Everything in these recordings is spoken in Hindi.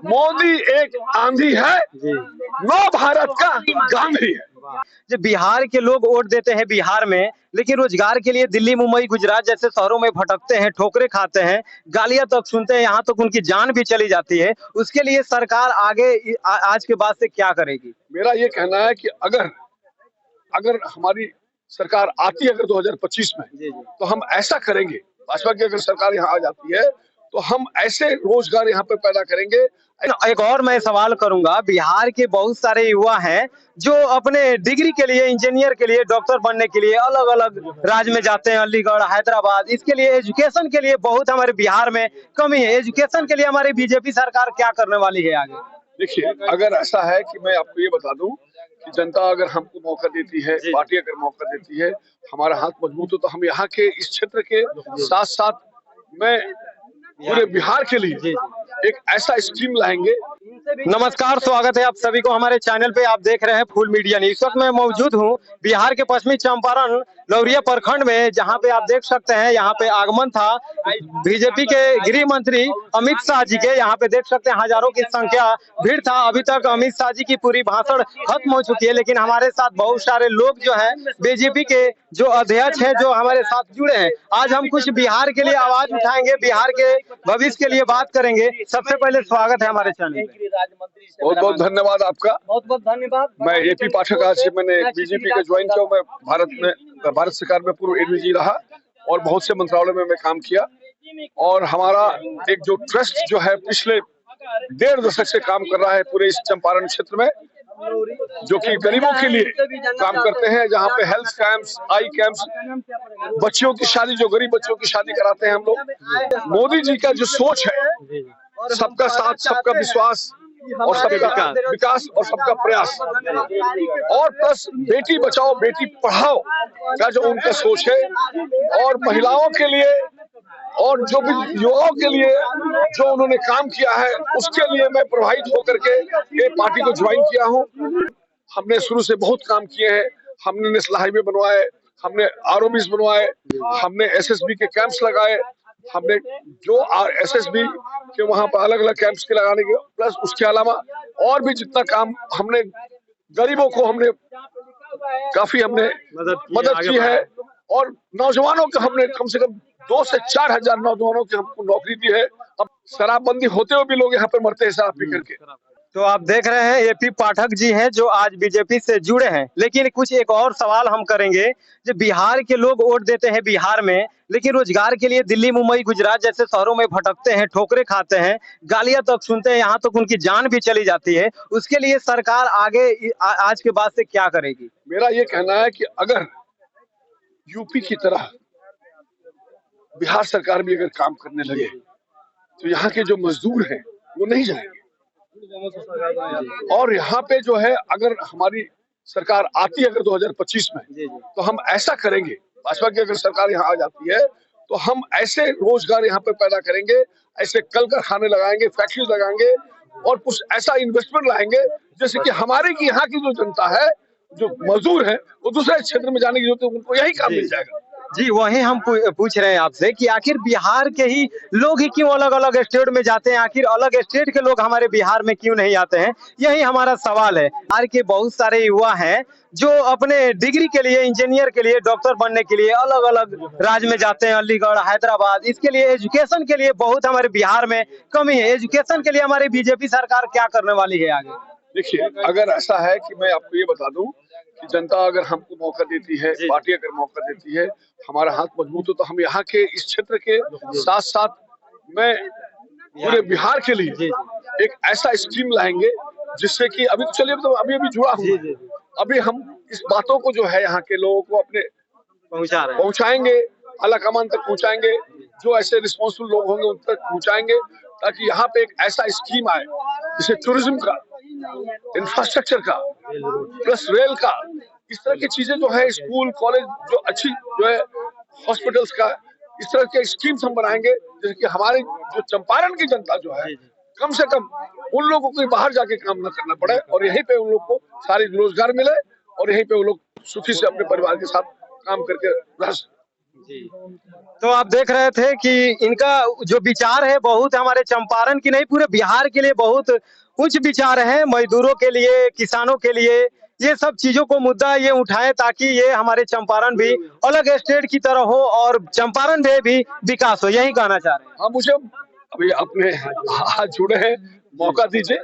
मोदी एक आंधी है, नव भारत का गांधी है। जो बिहार के लोग वोट देते हैं बिहार में, लेकिन रोजगार के लिए दिल्ली, मुंबई, गुजरात जैसे शहरों में भटकते हैं, ठोकरे खाते हैं, गालियां तक सुनते हैं, यहाँ तक उनकी जान भी चली जाती है। उसके लिए सरकार आगे आज के बाद से क्या करेगी? मेरा ये कहना है कि अगर हमारी सरकार आती है अगर 2025 में, तो हम ऐसा करेंगे। भाजपा की अगर सरकार यहाँ आ जाती है तो हम ऐसे रोजगार यहाँ पे पैदा करेंगे। एक और मैं सवाल करूंगा, बिहार के बहुत सारे युवा हैं जो अपने डिग्री के लिए, इंजीनियर के लिए, डॉक्टर बनने के लिए अलग अलग राज्य में जाते हैं, अलीगढ़, हैदराबाद। इसके लिए एजुकेशन के लिए बहुत हमारे बिहार में कमी है। एजुकेशन के लिए हमारी बीजेपी सरकार क्या करने वाली है आगे? देखिए, अगर ऐसा है कि मैं आपको ये बता दूं कि जनता अगर हमको मौका देती है, पार्टी अगर मौका देती है, हमारा हाथ मजबूत हो, तो हम यहाँ के इस क्षेत्र के साथ साथ मैं पूरे बिहार के लिए एक ऐसा स्कीम लाएंगे। नमस्कार, स्वागत है आप सभी को हमारे चैनल पे। आप देख रहे हैं फुल मीडिया न्यूज। इस वक्त मैं मौजूद हूँ बिहार के पश्चिमी चंपारण लौरिया प्रखंड में, जहाँ पे आप देख सकते हैं यहाँ पे आगमन था बीजेपी के गृह मंत्री अमित शाह जी के। यहाँ पे देख सकते हैं हजारों की संख्या भीड़ था। अभी तक अमित शाह जी की पूरी भाषण खत्म हो चुकी है, लेकिन हमारे साथ बहुत सारे लोग जो है बीजेपी के जो अध्यक्ष हैं जो हमारे साथ जुड़े हैं। आज हम कुछ बिहार के लिए आवाज उठाएंगे, बिहार के भविष्य के लिए बात करेंगे। सबसे पहले स्वागत है हमारे चैनल में। बहुत बहुत धन्यवाद आपका। बहुत बहुत धन्यवाद। मैं एपी पाठक, आज से मैंने बीजेपी का ज्वाइन किया। मैं भारत सरकार में पूर्व एडीजी रहा और बहुत से मंत्रालय में मैं काम किया। और हमारा एक जो ट्रस्ट जो है पिछले 1.5 दशक से काम कर रहा है पूरे इस चंपारण क्षेत्र में, जो कि गरीबों के लिए काम करते हैं, जहाँ पे हेल्थ कैंप्स, आई कैंप्स, बच्चियों की शादी, जो गरीब बच्चों की शादी कराते हैं हम लोग। मोदी जी का जो सोच है, सबका साथ, सबका विश्वास और सबका विकास और सबका प्रयास, और प्लस बेटी बचाओ बेटी पढ़ाओ का जो उनका सोच है, और महिलाओं के लिए और जो भी युवाओं के लिए जो उन्होंने काम किया है, उसके लिए मैं प्रभावित होकर के ये पार्टी को ज्वाइन किया हूँ। हमने शुरू से बहुत काम किए हैं। हमने नेशनल हाईवे बनवाए, हमने आरओबीज बनवाए, हमने एसएसबी के कैंप्स लगाए, हमने जो एसएसबी के वहां पर अलग अलग कैंप्स के लगाने के, प्लस उसके अलावा और भी जितना काम हमने गरीबों को हमने काफी हमने मदद की है। और नौजवानों को हमने कम से कम 2 से 4 हजार नौजवानों की हमको नौकरी दी है। अब शराबबंदी होते हुए भी लोग यहाँ पे मरते हैं शराब पी करके। तो आप देख रहे हैं एपी पाठक जी हैं जो आज बीजेपी से जुड़े हैं। लेकिन कुछ एक और सवाल हम करेंगे, जो बिहार के लोग वोट देते हैं बिहार में, लेकिन रोजगार के लिए दिल्ली, मुंबई, गुजरात जैसे शहरों में भटकते हैं, ठोकरे खाते हैं, गालियां तक सुनते हैं, यहाँ तक उनकी जान भी चली जाती है। उसके लिए सरकार आगे आज के बाद से क्या करेगी? मेरा ये कहना है कि अगर यूपी की तरह बिहार सरकार भी अगर काम करने लगे, तो यहाँ के जो मजदूर हैं वो नहीं जाएंगे। और यहाँ पे जो है, अगर हमारी सरकार आती है अगर 2025 में, तो हम ऐसा करेंगे। भाजपा की अगर सरकार यहाँ आ जाती है तो हम ऐसे रोजगार यहाँ पे पैदा करेंगे, ऐसे कल कारखाने लगाएंगे, फैक्ट्री लगाएंगे, और कुछ ऐसा इन्वेस्टमेंट लाएंगे जैसे कि हमारे की यहाँ की जो जनता है, जो मजदूर है, वो दूसरे क्षेत्र में जाने की जरूरत है, उनको यही काम मिल जाएगा। जी, वही हम पूछ रहे हैं आपसे कि आखिर बिहार के ही लोग ही क्यों अलग अलग स्टेट में जाते हैं? आखिर अलग स्टेट के लोग हमारे बिहार में क्यों नहीं आते हैं? यही हमारा सवाल है। बिहार के बहुत सारे युवा हैं जो अपने डिग्री के लिए, इंजीनियर के लिए, डॉक्टर बनने के लिए अलग अलग राज्य में जाते हैं, अलीगढ़, हैदराबाद। इसके लिए एजुकेशन के लिए बहुत हमारे बिहार में कमी है। एजुकेशन के लिए हमारी बीजेपी सरकार क्या करने वाली है आगे? देखिए, अगर ऐसा है कि मैं आपको ये बता दूं कि जनता अगर हमको मौका देती है, पार्टी अगर मौका देती है, हमारा हाथ मजबूत हो, तो हम यहाँ के इस क्षेत्र के साथ साथ मैं पूरे बिहार के लिए एक ऐसा स्कीम लाएंगे जिससे कि अभी तो चलिए, तो अभी जुड़ा हूँ, अभी हम इस बातों को जो है यहाँ के लोगों को अपने पहुँचाएंगे, आला कमान तक पहुँचाएंगे, जो ऐसे रिस्पॉन्सिबल लोग होंगे उन तक पहुँचाएंगे, ताकि यहाँ पे एक ऐसा स्कीम आए जिसे टूरिज्म का, इंफ्रास्ट्रक्चर का, प्लस रेल का, इस तरह की चीजें जो है, स्कूल कॉलेज जो अच्छी जो है, हॉस्पिटल्स का, इस तरह के स्कीम्स हम बनाएंगे जैसे कि हमारे जो चंपारण की जनता जो है, कम से कम उन लोगों को बाहर जाके काम न करना पड़े, और यहीं पे उन लोग को सारी रोजगार मिले, और यहीं पे वो लोग सुखी से अपने परिवार के साथ काम करके तो आप देख रहे थे कि इनका जो विचार है बहुत हमारे चंपारण की नहीं पूरे बिहार के लिए बहुत उच्च विचार है। मजदूरों के लिए, किसानों के लिए ये सब चीजों को मुद्दा ये उठाए ताकि ये हमारे चंपारण भी अलग स्टेट की तरह हो और चंपारण में भी विकास हो, यही कहना चाह रहे हैं। हाँ, मुझे अभी अपने हाथ जुड़े हैं, मौका दीजिए।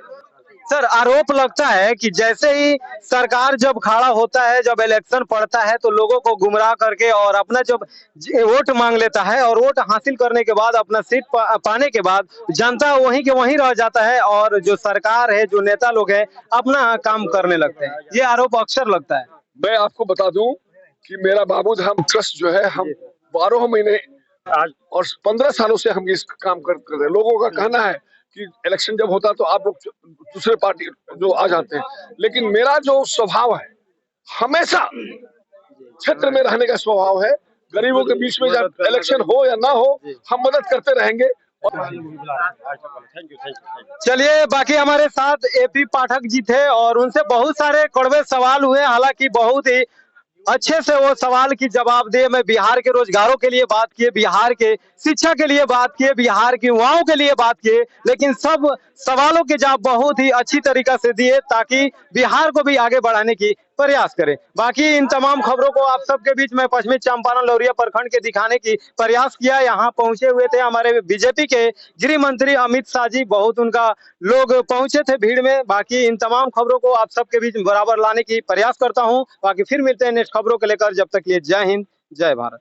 सर, आरोप लगता है कि जैसे ही सरकार जब खड़ा होता है, जब इलेक्शन पड़ता है तो लोगों को गुमराह करके और अपना जब वोट मांग लेता है और वोट हासिल करने के बाद अपना सीट पाने के बाद जनता वहीं के वहीं रह जाता है और जो सरकार है, जो नेता लोग हैं, अपना काम करने लगते हैं। ये आरोप अक्सर लगता है। मैं आपको बता दूं कि मेरा बाबूधाम ट्रस्ट जो है, हम 12 महीने और 15 सालों से हम इस काम कर रहे हैं। लोगों का कहना है कि इलेक्शन जब होता है तो आप लोग दूसरे पार्टी जो आ जाते हैं, लेकिन मेरा जो स्वभाव है, हमेशा क्षेत्र में रहने का स्वभाव है। गरीबों के बीच में जब इलेक्शन हो या ना हो, हम मदद करते रहेंगे। चलिए, बाकी हमारे साथ एपी पाठक जी थे और उनसे बहुत सारे कड़वे सवाल हुए, हालांकि बहुत ही अच्छे से वो सवाल की जवाब दिए। मैं बिहार के रोजगारों के लिए बात किए, बिहार के शिक्षा के लिए बात किए, बिहार के युवाओं के लिए बात किए, लेकिन सब सवालों के जवाब बहुत ही अच्छी तरीका से दिए ताकि बिहार को भी आगे बढ़ाने की प्रयास करें। बाकी इन तमाम खबरों को आप सबके बीच में पश्चिमी चंपारण लौरिया प्रखंड के दिखाने की प्रयास किया। यहाँ पहुंचे हुए थे हमारे बीजेपी के गृह मंत्री अमित शाह जी, बहुत उनका लोग पहुंचे थे भीड़ में। बाकी इन तमाम खबरों को आप सबके बीच में बराबर लाने की प्रयास करता हूं। बाकी फिर मिलते हैं नेक्स्ट खबरों को लेकर, जब तक ये जय हिंद, जय भारत।